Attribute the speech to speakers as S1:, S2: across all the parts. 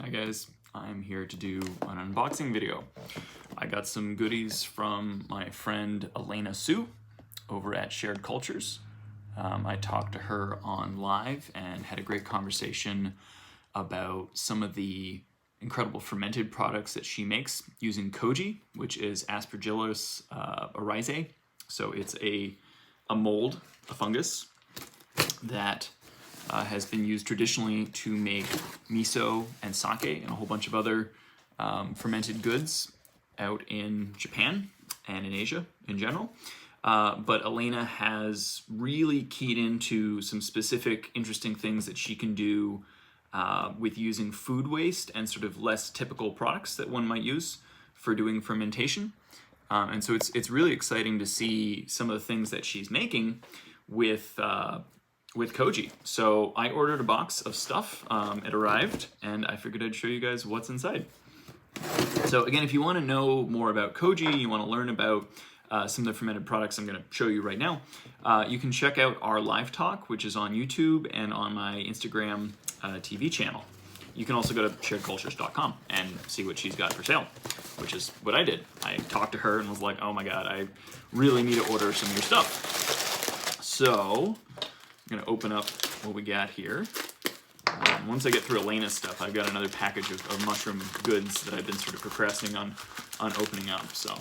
S1: Hi guys, I'm here to do an unboxing video. I got some goodies from my friend Elena Sue over at Shared Cultures. I talked to her on live and had a great conversation about some of the incredible fermented products that she makes using koji, which is Aspergillus oryzae. So it's a mold, a fungus, that has been used traditionally to make miso and sake and a whole bunch of other fermented goods out in Japan and in Asia in general. But Elena has really keyed into some specific interesting things that she can do with using food waste and sort of less typical products that one might use for doing fermentation. And so it's really exciting to see some of the things that she's making with koji. So I ordered a box of stuff. It arrived, and I figured I'd show you guys what's inside. So again, if you want to know more about koji, you want to learn about some of the fermented products I'm going to show you right now, you can check out our live talk, which is on YouTube and on my Instagram TV channel. You can also go to sharedcultures.com and see what she's got for sale, which is what I did. I talked to her and was like, oh my god, I really need to order some of your stuff. So I'm gonna open up what we got here. Once I get through Elena's stuff, I've got another package of mushroom goods that I've been sort of procrastinating on opening up. So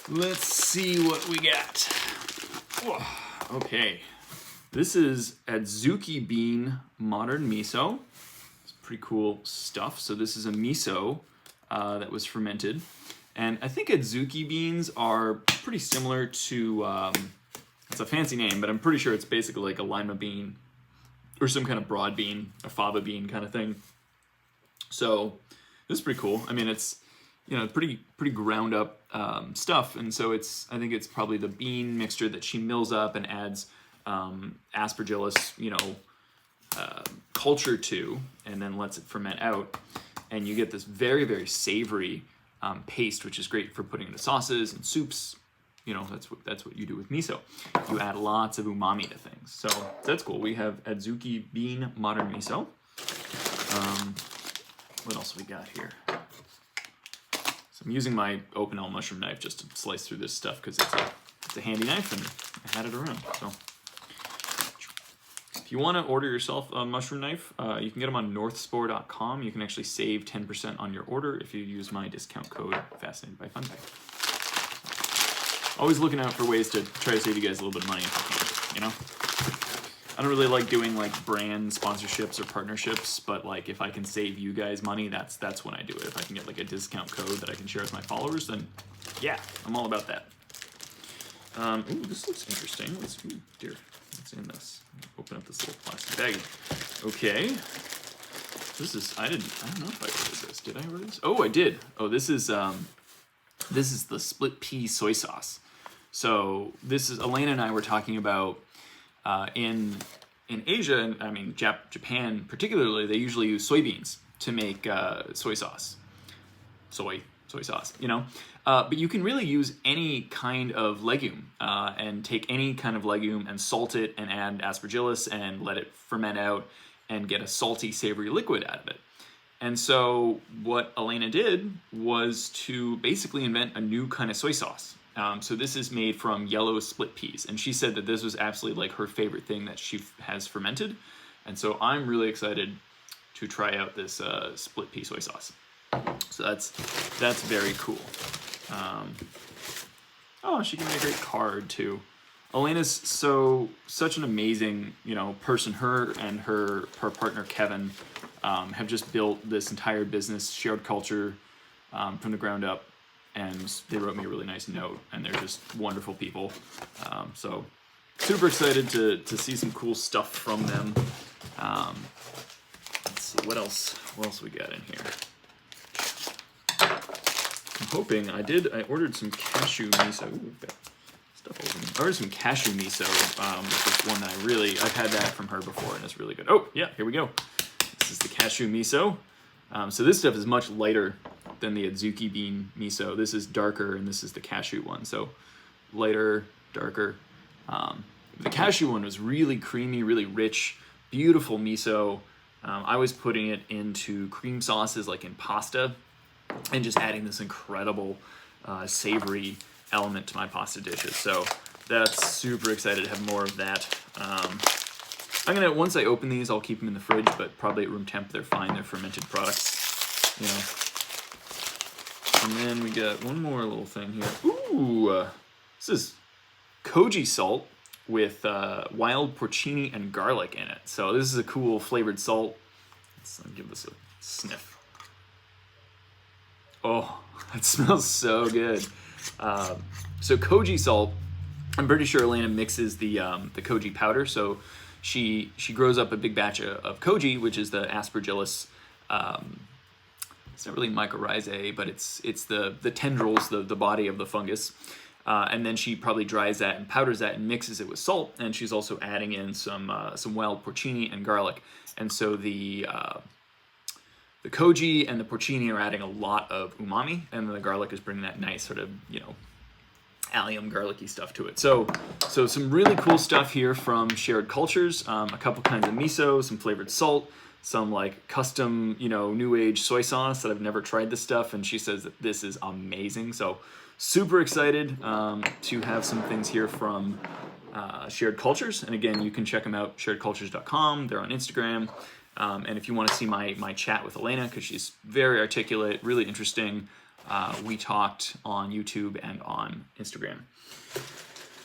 S1: let's see what we got. Whoa. Okay, this is Adzuki Bean Modern Miso. It's pretty cool stuff. So this is a miso that was fermented. And I think Adzuki beans are pretty similar to, it's a fancy name, but I'm pretty sure it's basically like a lima bean or some kind of broad bean, a fava bean kind of thing. So this is pretty cool. I mean, it's, you know, pretty ground up stuff. And so I think it's probably the bean mixture that she mills up and adds Aspergillus, culture to, and then lets it ferment out. And you get this very, very savory paste, which is great for putting into sauces and soups. You know, that's what you do with miso. You add lots of umami to things. So that's cool. We have Adzuki Bean Modern Miso. What else we got here? So I'm using my Opinel mushroom knife just to slice through this stuff because it's a handy knife and I had it around. So if you want to order yourself a mushroom knife, you can get them on northspore.com. You can actually save 10% on your order if you use my discount code Fascinated by Fungi. Always looking out for ways to try to save you guys a little bit of money if I can, you know? I don't really like doing like brand sponsorships or partnerships, but like if I can save you guys money, that's when I do it. If I can get like a discount code that I can share with my followers, then yeah, I'm all about that. Ooh, this looks interesting. Ooh, dear, what's in this? Open up this little plastic bag. Okay. This is, I don't know if I ordered this. Did I order this? Oh, I did. Oh, this is the split pea soy sauce. So this is, Elena and I were talking about in Asia, and I mean Japan particularly, they usually use soybeans to make soy sauce. Soy sauce, you know? But you can really use any kind of legume and take any kind of legume and salt it and add aspergillus and let it ferment out and get a salty, savory liquid out of it. And so what Elena did was to basically invent a new kind of soy sauce. So this is made from yellow split peas. And she said that this was absolutely like her favorite thing that she has fermented. And so I'm really excited to try out this split pea soy sauce. So that's very cool. Oh, she gave me a great card too. Elena's such an amazing, person. Her and her partner Kevin have just built this entire business, Shared Culture, from the ground up, and they wrote me a really nice note, and they're just wonderful people. So super excited to see some cool stuff from them. Let's see, what else we got in here? I'm hoping, I ordered some cashew miso. Ooh, stuff open. I ordered some cashew miso, which is one that I've had that from her before, and it's really good. Oh, yeah, here we go. This is the cashew miso. So this stuff is much lighter than the Adzuki bean miso. This is darker, and this is the cashew one. So lighter, darker. The cashew one was really creamy, really rich, beautiful miso. I was putting it into cream sauces like in pasta and just adding this incredible savory element to my pasta dishes. So that's super excited to have more of that. I'm gonna, once I open these, I'll keep them in the fridge, but probably at room temp, they're fine. They're fermented products, you know. And then we got one more little thing here. Ooh, this is koji salt with wild porcini and garlic in it. So this is a cool flavored salt. Let's give this a sniff. Oh, that smells so good. So koji salt, I'm pretty sure Elena mixes the koji powder. So she grows up a big batch of koji, which is the Aspergillus. It's not really mycorrhizae, but it's the tendrils, the body of the fungus. And then she probably dries that and powders that and mixes it with salt. And she's also adding in some wild porcini and garlic. And so the koji and the porcini are adding a lot of umami, and then the garlic is bringing that nice sort of, you know, allium garlicky stuff to it. So some really cool stuff here from Shared Cultures. A couple kinds of miso, some flavored salt, some like custom, you know, new age soy sauce that I've never tried this stuff, and she says that this is amazing. So super excited to have some things here from Shared Cultures. And again, you can check them out, sharedcultures.com. They're on Instagram. And if you want to see my chat with Elena, because she's very articulate, really interesting, we talked on YouTube and on Instagram.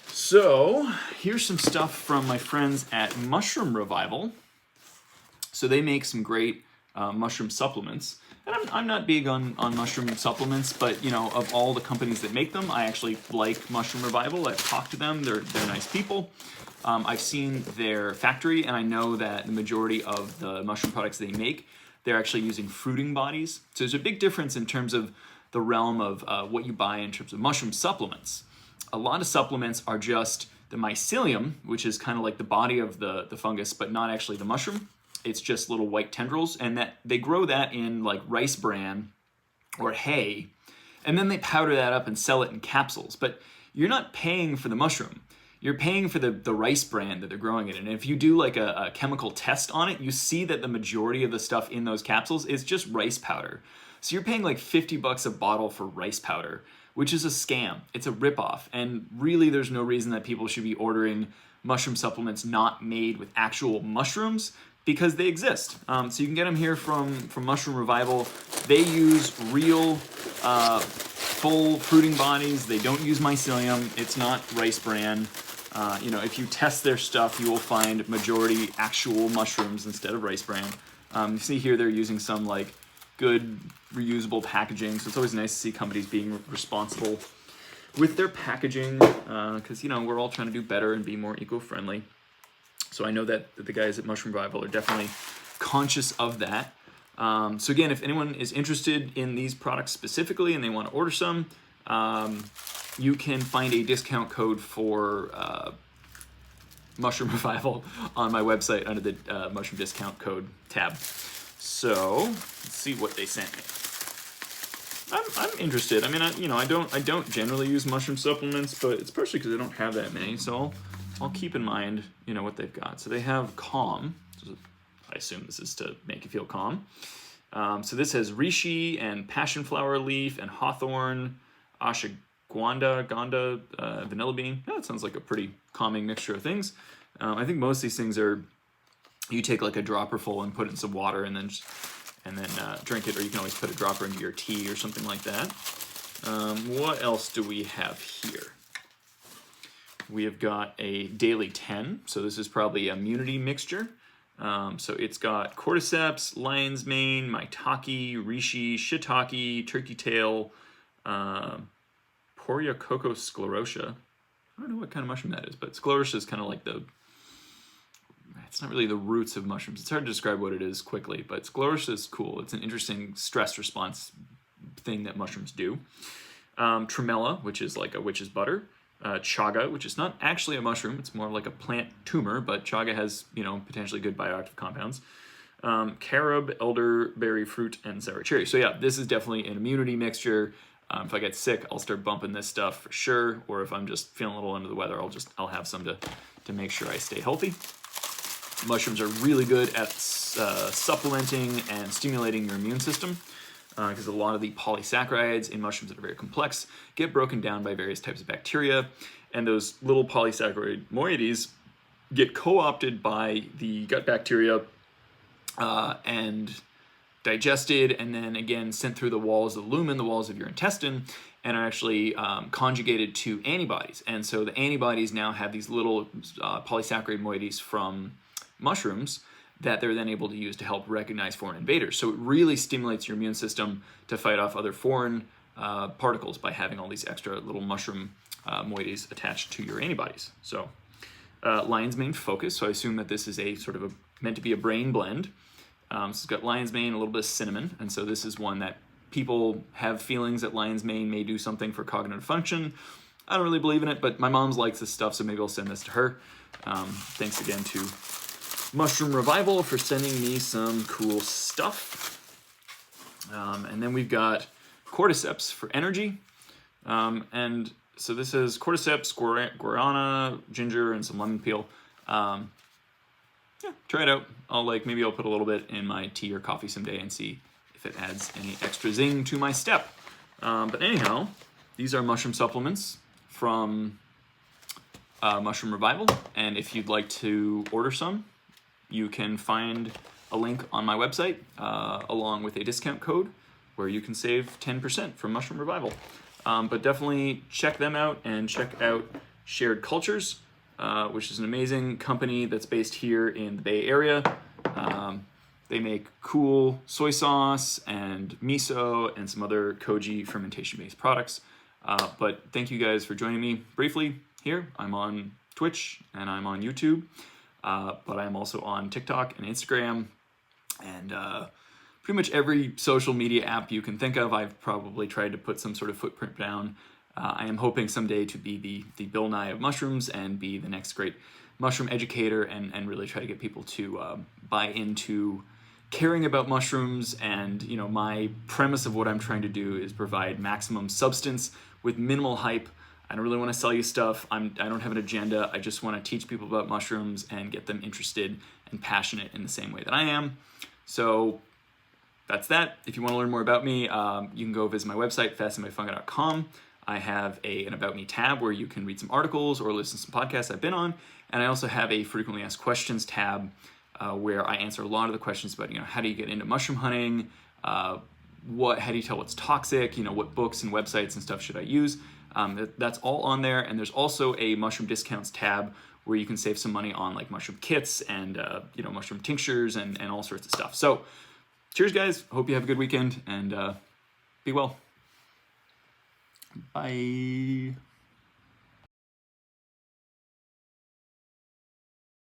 S1: So here's some stuff from my friends at Mushroom Revival. So they make some great mushroom supplements. And I'm not big on mushroom supplements, but you know, of all the companies that make them, I actually like Mushroom Revival. I've talked to them. They're nice people. I've seen their factory, and I know that the majority of the mushroom products they make, they're actually using fruiting bodies. So there's a big difference in terms of the realm of what you buy in terms of mushroom supplements. A lot of supplements are just the mycelium, which is kind of like the body of the fungus, but not actually the mushroom. It's just little white tendrils, and that they grow that in like rice bran or hay, and then they powder that up and sell it in capsules. But you're not paying for the mushroom. You're paying for the rice bran that they're growing it in. And if you do like a chemical test on it, you see that the majority of the stuff in those capsules is just rice powder. So you're paying like $50 a bottle for rice powder, which is a scam. It's a ripoff. And really there's no reason that people should be ordering mushroom supplements not made with actual mushrooms, because they exist. So you can get them here from Mushroom Revival. They use real full fruiting bodies. They don't use mycelium. It's not rice bran. You know, if you test their stuff, you will find majority actual mushrooms instead of rice bran. You see here they're using some like good reusable packaging. So it's always nice to see companies being responsible with their packaging, because you know, we're all trying to do better and be more eco-friendly. So I know that the guys at Mushroom Revival are definitely conscious of that. So again, if anyone is interested in these products specifically and they want to order some, you can find a discount code for Mushroom Revival on my website under the Mushroom Discount Code tab. So let's see what they sent me. I'm interested. I mean, I don't generally use mushroom supplements, but it's partially because I don't have that many. So I'll keep in mind, you know, what they've got. So they have Calm. I assume this is to make you feel calm. So this has reishi and passion flower leaf and hawthorn, ashwagandha, vanilla bean. Yeah, that sounds like a pretty calming mixture of things. I think most of these things are, you take like a dropper full and put it in some water and then drink it, or you can always put a dropper into your tea or something like that. What else do we have here? We have got a Daily 10, so this is probably an immunity mixture. So it's got cordyceps, lion's mane, maitake, reishi, shiitake, turkey tail, Poryacoco sclerotia. I don't know what kind of mushroom that is, but sclerotia is kind of like it's not really the roots of mushrooms. It's hard to describe what it is quickly, but sclerotia is cool. It's an interesting stress response thing that mushrooms do. Tremella, which is like a witch's butter. Chaga, which is not actually a mushroom, it's more like a plant tumor, but chaga has, you know, potentially good bioactive compounds. Carob, elderberry fruit, and sour cherry. So yeah, this is definitely an immunity mixture. If I get sick, I'll start bumping this stuff for sure. Or if I'm just feeling a little under the weather, I'll have some to make sure I stay healthy. Mushrooms are really good at supplementing and stimulating your immune system, because a lot of the polysaccharides in mushrooms that are very complex get broken down by various types of bacteria, and those little polysaccharide moieties get co-opted by the gut bacteria and digested, and then again sent through the walls of the lumen, the walls of your intestine, and are actually conjugated to antibodies. And so the antibodies now have these little polysaccharide moieties from mushrooms that they're then able to use to help recognize foreign invaders. So it really stimulates your immune system to fight off other foreign particles by having all these extra little mushroom moieties attached to your antibodies. So lion's mane focus. So I assume that this is a sort of meant to be a brain blend. So it's got lion's mane, a little bit of cinnamon, and so this is one that people have feelings that lion's mane may do something for cognitive function. I don't really believe in it, but my mom's likes this stuff, so maybe I'll send this to her. Thanks again to Mushroom Revival for sending me some cool stuff. And then we've got cordyceps for energy. And so this is cordyceps, guarana, ginger, and some lemon peel. Yeah, try it out. Maybe I'll put a little bit in my tea or coffee someday and see if it adds any extra zing to my step. But anyhow, these are mushroom supplements from Mushroom Revival. And if you'd like to order some, you can find a link on my website along with a discount code where you can save 10% from Mushroom Revival. But definitely check them out and check out Shared Cultures, which is an amazing company that's based here in the Bay Area. They make cool soy sauce and miso and some other koji fermentation-based products. But thank you guys for joining me briefly here. I'm on Twitch and I'm on YouTube, but I'm also on TikTok and Instagram and pretty much every social media app you can think of. I've probably tried to put some sort of footprint down. I am hoping someday to be the Bill Nye of mushrooms and be the next great mushroom educator and really try to get people to buy into caring about mushrooms. And you know, my premise of what I'm trying to do is provide maximum substance with minimal hype. I don't really want to sell you stuff. I don't have an agenda. I just want to teach people about mushrooms and get them interested and passionate in the same way that I am. So that's that. If you want to learn more about me, you can go visit my website, fascinatingbyfungi.com. I have an About Me tab where you can read some articles or listen to some podcasts I've been on. And I also have a Frequently Asked Questions tab where I answer a lot of the questions about, how do you get into mushroom hunting? How do you tell what's toxic? What books and websites and stuff should I use? That's all on there. And there's also a mushroom discounts tab where you can save some money on like mushroom kits and, mushroom tinctures and all sorts of stuff. So cheers, guys. Hope you have a good weekend and be well. Bye.